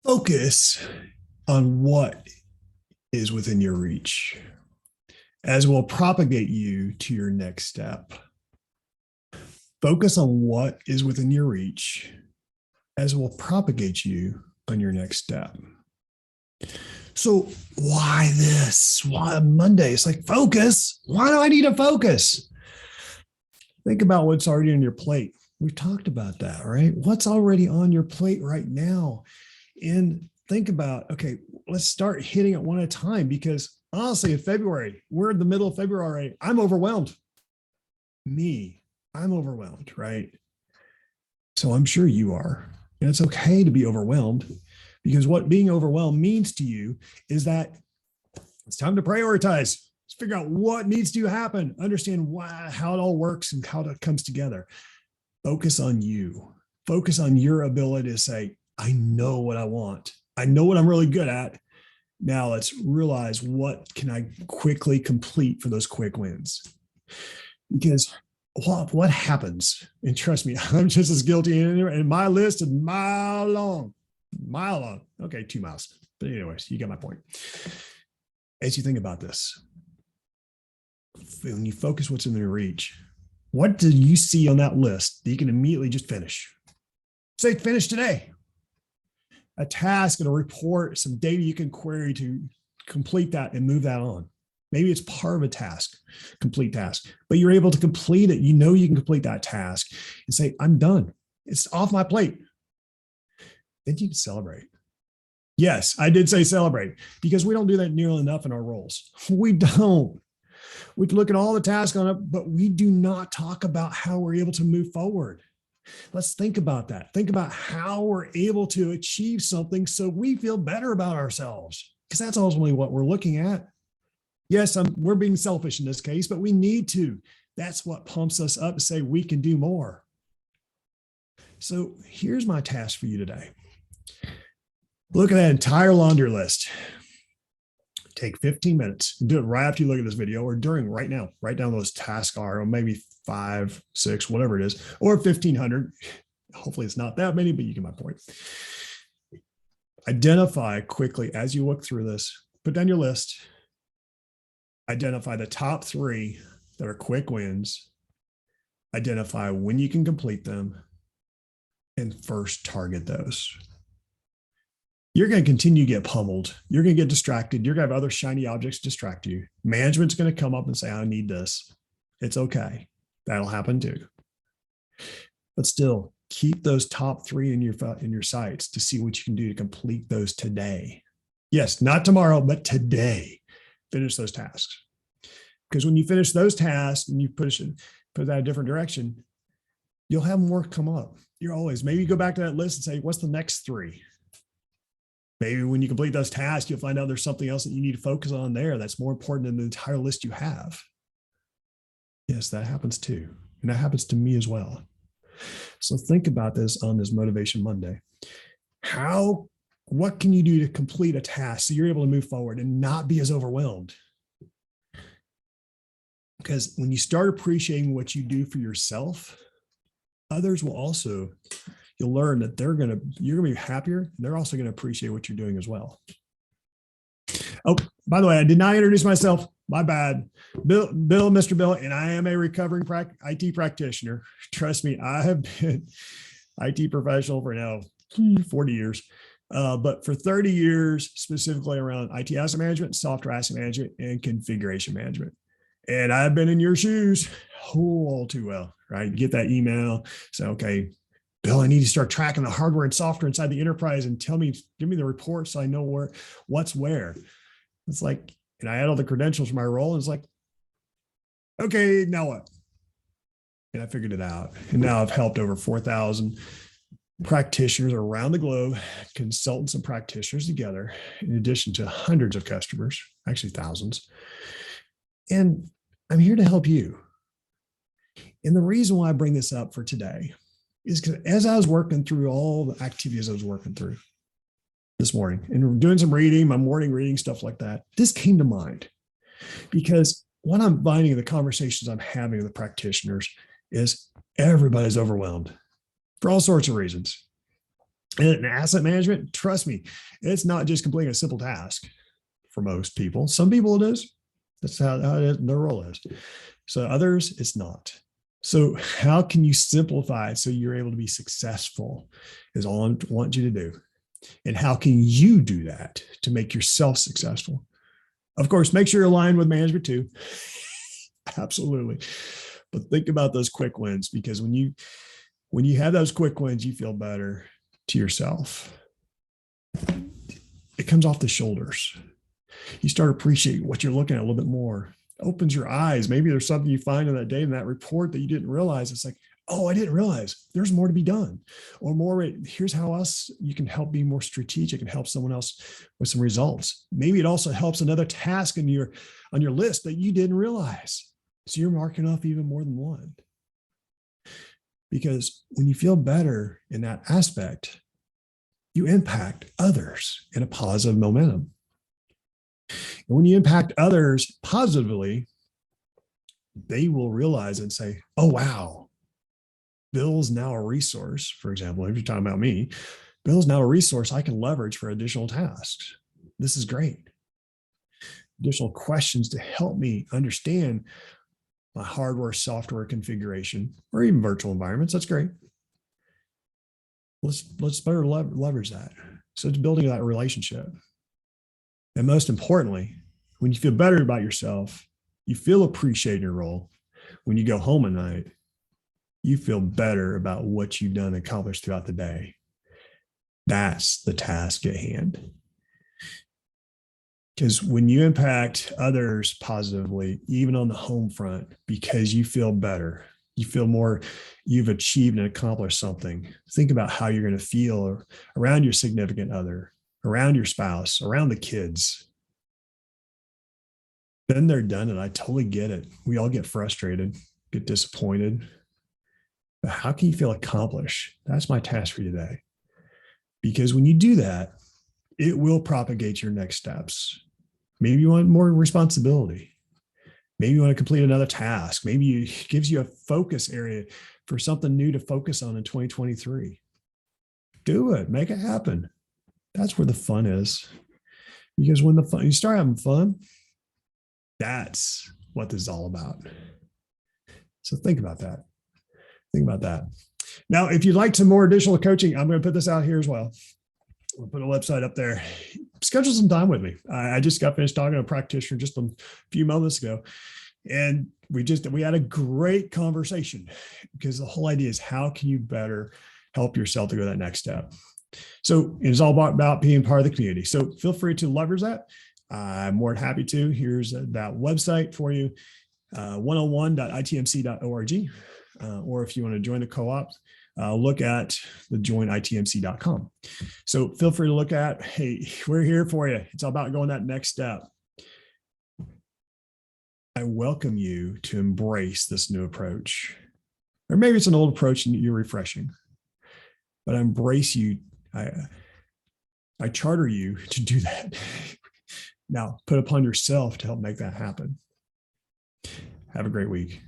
Focus on what is within your reach, as will propagate you to your next step. Focus on what is within your reach, as will propagate you on your next step. So why this? Why Monday? It's like, focus. Why do I need to focus? Think about what's already on your plate. We talked about that, right? What's already on your plate right now? And think about, okay, let's start hitting it one at a time, because honestly, in February, we're in the middle of February. I'm overwhelmed. I'm overwhelmed, right? So I'm sure you are. And it's okay to be overwhelmed, because what being overwhelmed means to you is that it's time to prioritize. Let's figure out what needs to happen, understand how it all works and how it comes together. Focus on you. Focus on your ability to say, I know what I want. I know what I'm really good at. Now let's realize, what can I quickly complete for those quick wins? Because what happens, and trust me, I'm just as guilty, and my list is mile long. Okay, 2 miles. But anyways, you get my point. As you think about this, when you focus what's in your reach, what do you see on that list that you can immediately just finish? Say, finish today. A task and a report, some data you can query to complete that and move that on. Maybe it's part of a task, complete task, but you're able to complete it. You know you can complete that task and say, I'm done. It's off my plate. Then you can celebrate. Yes, I did say celebrate, because we don't do that nearly enough in our roles. We don't. We look at all the tasks on it, but we do not talk about how we're able to move forward. Let's think about that. Think about how we're able to achieve something so we feel better about ourselves, because that's ultimately what we're looking at. Yes, we're being selfish in this case, but we need to. That's what pumps us up to say we can do more. So here's my task for you today. Look at that entire laundry list. Take 15 minutes and do it right after you look at this video, or during right now. Write down those tasks are, or maybe 5, 6, whatever it is, or 1,500. Hopefully it's not that many, but you get my point. Identify quickly as you look through this, put down your list, identify the top 3 that are quick wins, identify when you can complete them, and first target those. You're going to continue to get pummeled. You're going to get distracted. You're going to have other shiny objects distract you. Management's going to come up and say, I need this. It's okay. That'll happen too. But still, keep those top 3 in your sights to see what you can do to complete those today. Yes, not tomorrow, but today. Finish those tasks. Because when you finish those tasks and you put that a different direction, you'll have more come up. Maybe you go back to that list and say, what's the next 3? Maybe when you complete those tasks, you'll find out there's something else that you need to focus on there that's more important than the entire list you have. Yes, that happens too. And that happens to me as well. So think about this on this Motivation Monday. What can you do to complete a task so you're able to move forward and not be as overwhelmed? Because when you start appreciating what you do for yourself, others will also, you'll learn that you're going to be happier. And they're also going to appreciate what you're doing as well. Oh, by the way, I did not introduce myself. My bad. Mr. Bill, and I am a recovering IT practitioner. Trust me, I have been IT professional for now 40 years. But for 30 years, specifically around IT asset management, software asset management, and configuration management. And I've been in your shoes all too well, right? You get that email, say, okay, Bill, I need to start tracking the hardware and software inside the enterprise and give me the report so I know what's where. It's like, and I had all the credentials for my role. And it's like, okay, now what? And I figured it out. And now I've helped over 4,000 practitioners around the globe, consultants and practitioners together, in addition to hundreds of customers, actually thousands. And I'm here to help you. And the reason why I bring this up for today is because as I was working through all the activities I was working through this morning and doing some reading, my morning reading, stuff like that, this came to mind. Because what I'm finding in the conversations I'm having with the practitioners is everybody's overwhelmed for all sorts of reasons. And asset management, trust me, it's not just completing a simple task for most people. Some people it is. That's how their role is. So others, it's not. So how can you simplify it so you're able to be successful is all I want you to do. And how can you do that to make yourself successful? Of course, make sure you're aligned with management too. Absolutely. But think about those quick wins, because when you have those quick wins, you feel better to yourself. It comes off the shoulders. You start appreciating what you're looking at a little bit more. It opens your eyes. Maybe there's something you find in that day in that report that you didn't realize. It's like, oh, I didn't realize there's more to be done, or more. Here's how else you can help be more strategic and help someone else with some results. Maybe it also helps another task on your list that you didn't realize. So you're marking off even more than one. Because when you feel better in that aspect, you impact others in a positive momentum. And when you impact others positively, they will realize and say, oh, wow, Bill's now a resource. For example, if you're talking about me, Bill's now a resource I can leverage for additional tasks. This is great. Additional questions to help me understand my hardware, software configuration, or even virtual environments. That's great. Let's better leverage that. So it's building that relationship. And most importantly, when you feel better about yourself, you feel appreciated in your role. When you go home at night, you feel better about what you've done and accomplished throughout the day. That's the task at hand. Because when you impact others positively, even on the home front, because you feel better, you feel more, you've achieved and accomplished something. Think about how you're going to feel around your significant other, around your spouse, around the kids. Been there, done it. I totally get it. We all get frustrated, get disappointed. But how can you feel accomplished? That's my task for you today. Because when you do that, it will propagate your next steps. Maybe you want more responsibility. Maybe you want to complete another task. Maybe it gives you a focus area for something new to focus on in 2023. Do it. Make it happen. That's where the fun is. Because when you start having fun, that's what this is all about. So think about that. Think about that. Now, if you'd like some more additional coaching, I'm going to put this out here as well. We'll put a website up there. Schedule some time with me. I just got finished talking to a practitioner just a few moments ago. And we had a great conversation, because the whole idea is how can you better help yourself to go that next step? So it's all about being part of the community. So feel free to leverage that. I'm more than happy to. Here's that website for you, 101.itmc.org. Or if you want to join the co-op, look at the joinitmc.com. So feel free to look at, hey, we're here for you. It's all about going that next step. I welcome you to embrace this new approach. Or maybe it's an old approach and you're refreshing. But I embrace you. I charter you to do that. Now, put upon yourself to help make that happen. Have a great week.